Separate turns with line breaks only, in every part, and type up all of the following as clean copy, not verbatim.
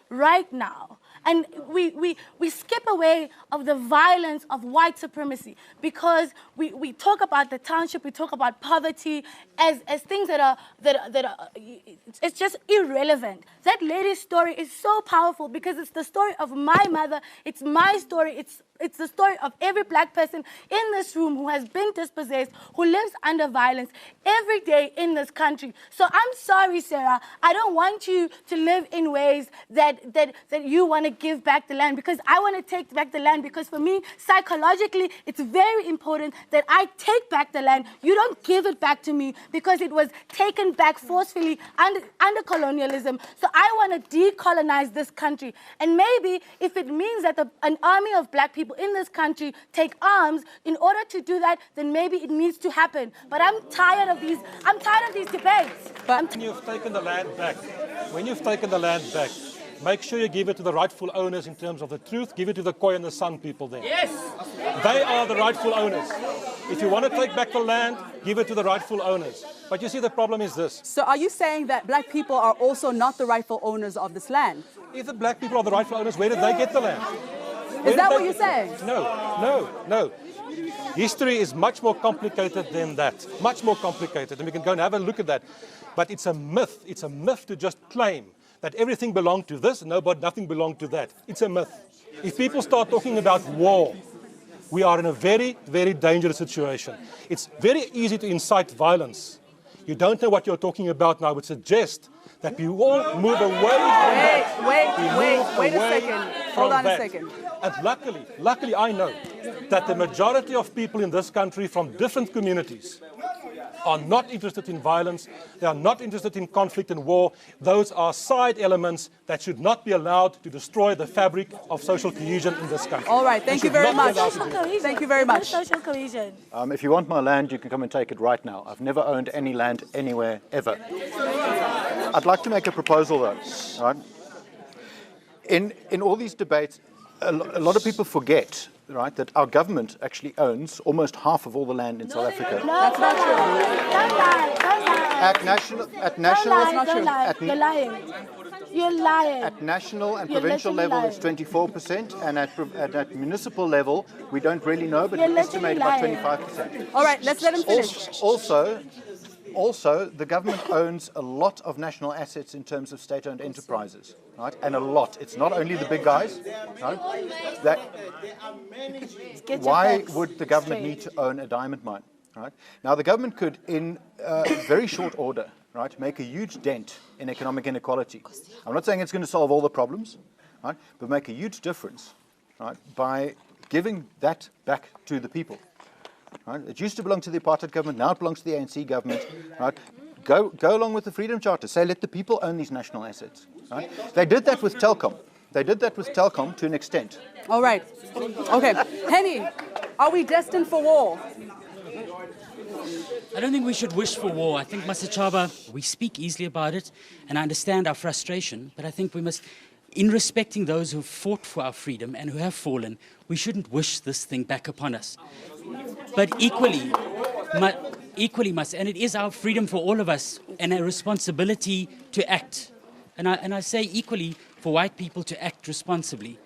right now. And we skip away of the violence of white supremacy because we talk about the township, we talk about poverty as things that are it's just irrelevant. That lady's story is so powerful because it's the story of my mother, it's my story, it's the story of every black person in this room who has been dispossessed, who lives under violence every day in this country. So I'm sorry, Sarah, I don't want you to live in ways that you want to give back the land, because I want to take back the land, because for me, psychologically, it's very important that I take back the land. You don't give it back to me because it was taken back forcefully under colonialism. So I want to decolonize this country. And maybe if it means that an army of black people in this country take arms in order to do that, then maybe it needs to happen. But I'm tired of these debates.
But when you've taken the land back, make sure you give it to the rightful owners in terms of the truth. Give it to the Khoi and the San people there.
Yes!
They are the rightful owners. If you want to take back the land, give it to the rightful owners. But you see, the problem is this.
So are you saying that black people are also not the rightful owners of this land?
If the black people are the rightful owners, where did they get the land?
Is that what you're saying?
No. History is much more complicated than that. Much more complicated. And we can go and have a look at that. But it's a myth. It's a myth to just claim that everything belonged to this, nothing belonged to that. It's a myth. If people start talking about war, we are in a very, very dangerous situation. It's very easy to incite violence. You don't know what you're talking about, and I would suggest that we all move away from that.
Wait a second. Hold on a second.
And luckily I know that the majority of people in this country from different communities are not interested in violence. They are not interested in conflict and war. Those are side elements that should not be allowed to destroy the fabric of social cohesion in this country.
All right, thank you very much.
Thank you very much. Social cohesion.
If you want my land, you can come and take it right now. I've never owned any land anywhere, ever. I'd like to make a proposal, though. Right? In all these debates, a lot of people forget, right, that our government actually owns almost half of all the land in South Africa.
No, that's not true. You're lying. You're lying.
At national and provincial level, it's 24%, and at municipal level, we don't really know, but we estimate about 25%.
All right, let's let him finish.
Also, the government owns a lot of national assets in terms of state-owned enterprises, right? And a lot. It's not only the big guys, right? Why would the government need to own a diamond mine, right? Now, the government could, in very short order, right, make a huge dent in economic inequality. I'm not saying it's going to solve all the problems, right, but make a huge difference, right, by giving that back to the people. Right? It used to belong to the apartheid government, now it belongs to the ANC government. Right? Go along with the Freedom Charter. Say, let the people own these national assets. Right? They did that with Telkom. They did that with Telkom to an extent.
All right. Okay. Henny, are we destined for war?
I don't think we should wish for war. I think, Masachaba, we speak easily about it, and I understand our frustration, but I think we must, in respecting those who fought for our freedom and who have fallen, we shouldn't wish this thing back upon us. But equally must, and it is our freedom for all of us and a responsibility to act. And I say equally for white people to act responsibly.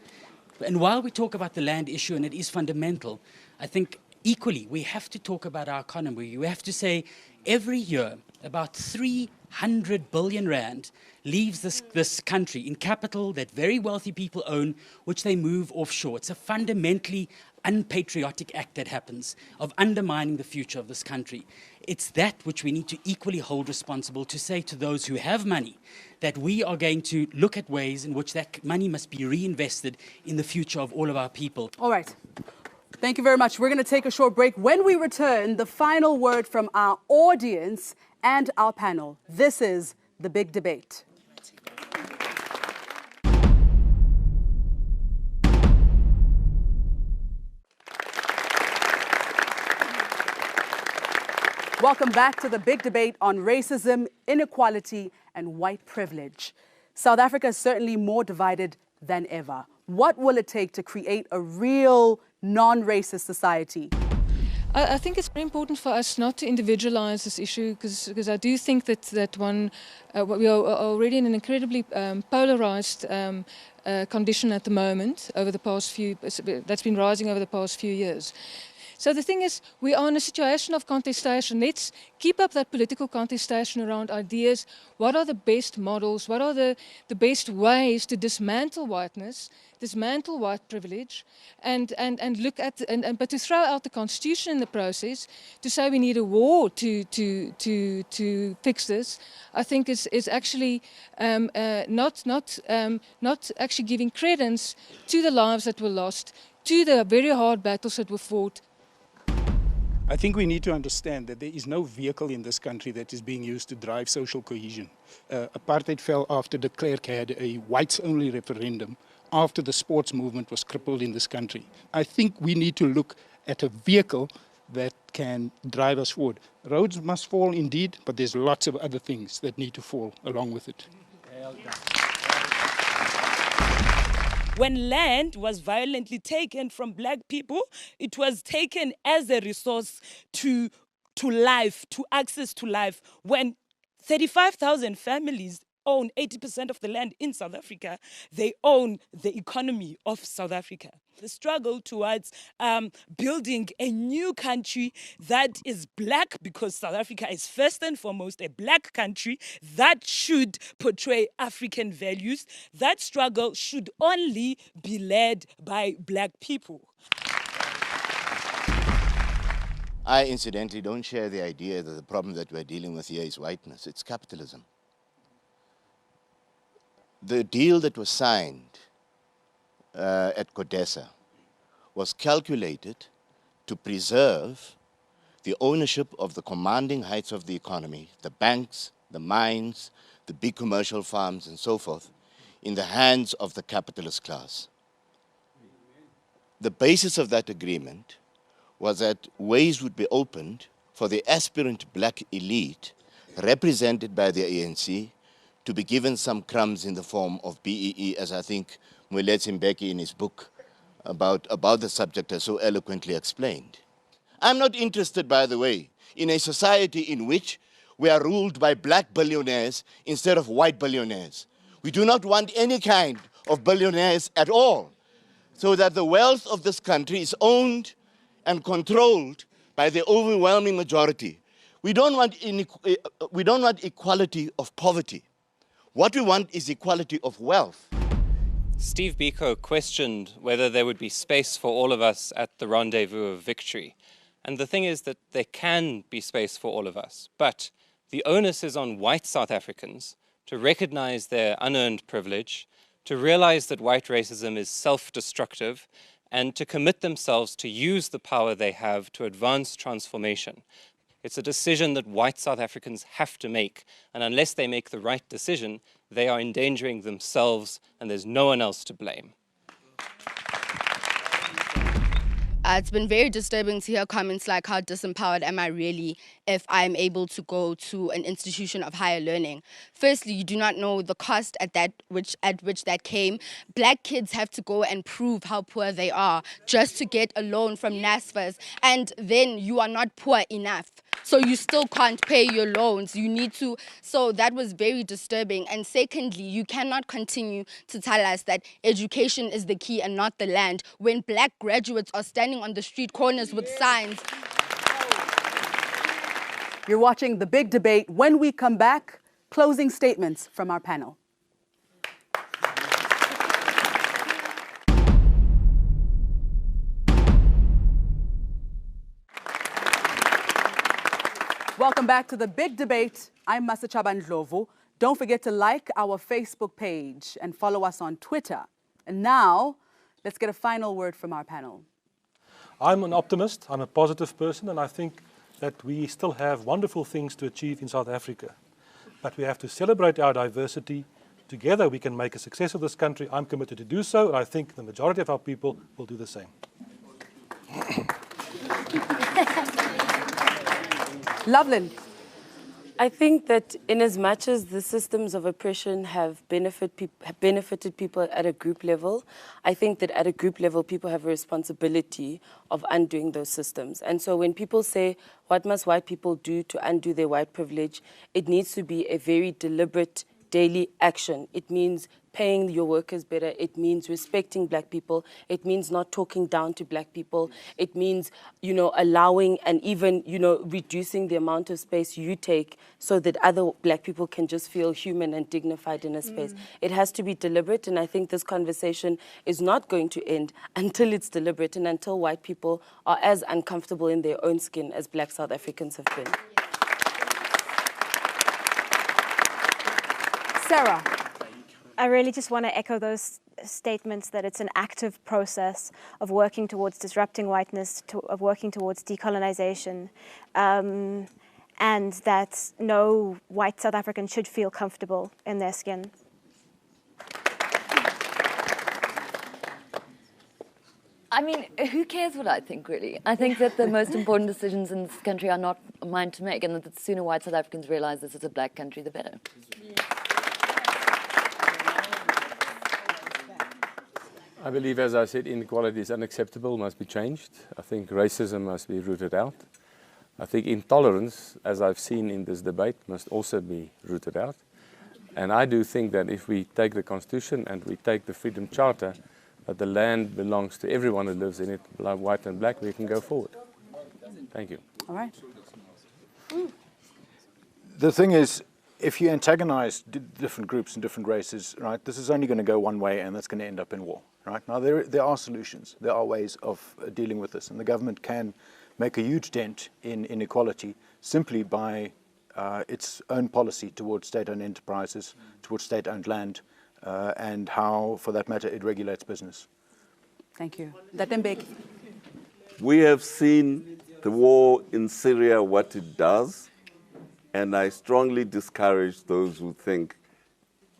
And while we talk about the land issue, and it is fundamental, I think equally we have to talk about our economy. We have to say every year about 300 billion rand leaves this country in capital that very wealthy people own, which they move offshore. It's a fundamentally unpatriotic act that happens of undermining the future of this country. It's that which we need to equally hold responsible, to say to those who have money that we are going to look at ways in which that money must be reinvested in the future of all of our people.
All right. Thank you very much. We're going to take a short break. When we return, the final word from our audience and our panel. This is The Big Debate. Welcome back to The Big Debate on racism, inequality, and white privilege. South Africa is certainly more divided than ever. What will it take to create a real non-racist society?
I think it's very important for us not to individualize this issue because I do think that we are already in an incredibly polarized condition at the moment that's been rising over the past few years. So the thing is, we are in a situation of contestation. Let's keep up that political contestation around ideas. What are the best models? What are the best ways to dismantle whiteness, dismantle white privilege, and look at but to throw out the constitution in the process, to say we need a war to fix this, I think is actually not actually giving credence to the lives that were lost, to the very hard battles that were fought.
I think we need to understand that there is no vehicle in this country that is being used to drive social cohesion. Apartheid fell after de Klerk had a whites-only referendum after the sports movement was crippled in this country. I think we need to look at a vehicle that can drive us forward. Roads must fall indeed, but there's lots of other things that need to fall along with it.
When land was violently taken from black people, it was taken as a resource to life, to access to life. When 35,000 families own 80% of the land in South Africa, they own the economy of South Africa. The struggle towards building a new country that is black, because South Africa is first and foremost a black country that should portray African values. That struggle should only be led by black people.
I incidentally don't share the idea that the problem that we're dealing with here is whiteness. It's capitalism. The deal that was signed at CODESA was calculated to preserve the ownership of the commanding heights of the economy, the banks, the mines, the big commercial farms and so forth, in the hands of the capitalist class. The basis of that agreement was that ways would be opened for the aspirant black elite, represented by the ANC, to be given some crumbs in the form of BEE, as I think Moeletsi Mbeki in his book about the subject has so eloquently explained. I'm not interested, by the way, in a society in which we are ruled by black billionaires instead of white billionaires. We do not want any kind of billionaires at all, so that the wealth of this country is owned and controlled by the overwhelming majority. We don't want equality of poverty. What we want is equality of wealth.
Steve Biko questioned whether there would be space for all of us at the rendezvous of victory. And the thing is that there can be space for all of us, but the onus is on white South Africans to recognize their unearned privilege, to realize that white racism is self-destructive, and to commit themselves to use the power they have to advance transformation. It's a decision that white South Africans have to make, and unless they make the right decision, they are endangering themselves, and there's no one else to blame.
It's been very disturbing to hear comments like, how disempowered am I really if I'm able to go to an institution of higher learning? Firstly, you do not know the cost at which that came. Black kids have to go and prove how poor they are just to get a loan from NSFAS, and then you are not poor enough. So you still can't pay your loans. You need to. So that was very disturbing. And secondly, you cannot continue to tell us that education is the key and not the land when black graduates are standing on the street corners with signs.
You're watching The Big Debate. When we come back, closing statements from our panel. Welcome back to The Big Debate. I'm Masachaba Ndlovu. Don't forget to like our Facebook page and follow us on Twitter. And now, let's get a final word from our panel.
I'm an optimist, I'm a positive person, and I think that we still have wonderful things to achieve in South Africa. But we have to celebrate our diversity. Together we can make a success of this country. I'm committed to do so, and I think the majority of our people will do the same.
Loveland.
I think that in as much as the systems of oppression have benefited people at a group level, I think that at a group level, people have a responsibility of undoing those systems. And so when people say, what must white people do to undo their white privilege, it needs to be a very deliberate daily action. It means paying your workers better. It means respecting black people. It means not talking down to black people. It means, allowing and even, reducing the amount of space you take so that other black people can just feel human and dignified in a space. It has to be deliberate, and I think this conversation is not going to end until it's deliberate and until white people are as uncomfortable in their own skin as black South Africans have been.
Sarah.
I really just want to echo those statements that it's an active process of working towards disrupting whiteness, of working towards decolonization, and that no white South African should feel comfortable in their skin.
I mean, who cares what I think, really? I think that the most important decisions in this country are not mine to make, and that the sooner white South Africans realize this is a black country, the better.
I believe, as I said, inequality is unacceptable, must be changed. I think racism must be rooted out. I think intolerance, as I've seen in this debate, must also be rooted out. And I do think that if we take the Constitution and we take the Freedom Charter, that the land belongs to everyone who lives in it, white and black, we can go forward. Thank you.
All right.
The thing is, if you antagonize different groups and different races, right, this is only going to go one way, and that's going to end up in war. Right? Now, there are solutions. There are ways of dealing with this, and the government can make a huge dent in inequality simply by its own policy towards state-owned enterprises, towards state-owned land, and how, for that matter, it regulates business.
Thank you. Datembeki.
We have seen the war in Syria, what it does, and I strongly discourage those who think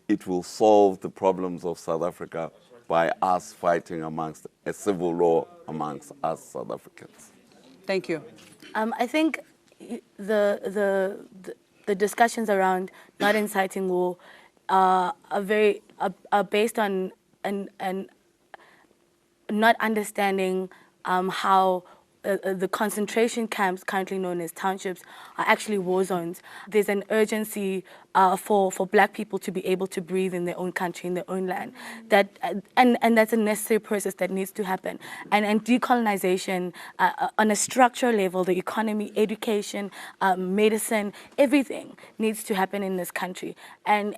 it will solve the problems of South Africa by us fighting amongst a civil war amongst us South Africans.
Thank you.
I think the discussions around not inciting war are based on and not understanding how the concentration camps, currently known as townships, are actually war zones. There's an urgency for black people to be able to breathe in their own country, in their own land. And that's a necessary process that needs to happen. And decolonization on a structural level, the economy, education, medicine, everything needs to happen in this country. And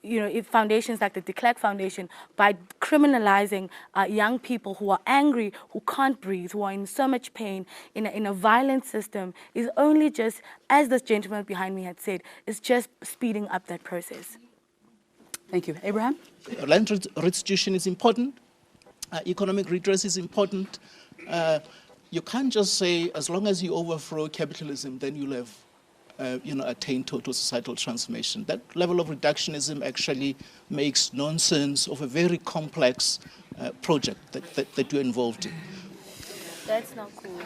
if foundations like the de Klerk Foundation, by criminalizing young people who are angry, who can't breathe, who are in so much pain, in a violent system, is only just, as this gentleman behind me had said, is just speeding up that process.
Thank you. Abraham?
Land restitution is important. Economic redress is important. You can't just say, as long as you overthrow capitalism, then you'll have attain total societal transformation. That level of reductionism actually makes nonsense of a very complex project that you're involved in.
That's not cool.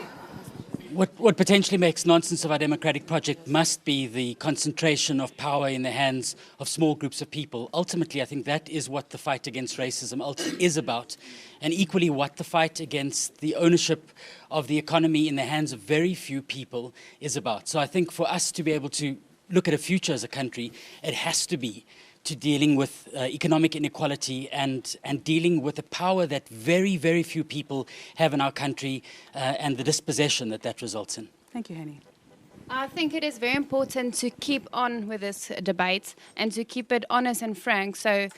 What potentially makes nonsense of our democratic project must be the concentration of power in the hands of small groups of people. Ultimately, I think that is what the fight against racism is about, and equally what the fight against the ownership of the economy in the hands of very few people is about. So I think for us to be able to look at a future as a country, it has to be to dealing with economic inequality and dealing with the power that very, very few people have in our country and the dispossession that results in.
Thank you, Henny.
I think it is very important to keep on with this debate and to keep it honest and frank. So,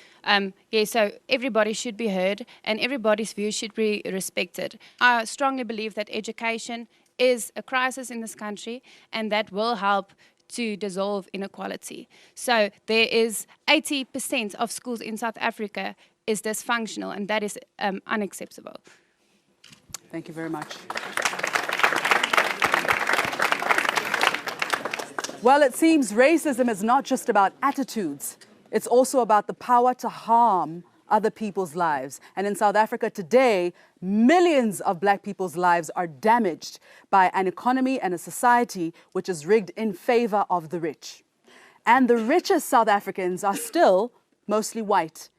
so everybody should be heard and everybody's view should be respected. I strongly believe that education is a crisis in this country, and that will help to dissolve inequality. So there is 80% of schools in South Africa is dysfunctional, and that is unacceptable.
Thank you very much. Well, it seems racism is not just about attitudes. It's also about the power to harm other people's lives. And in South Africa today, millions of black people's lives are damaged by an economy and a society which is rigged in favor of the rich. And the richest South Africans are still mostly white.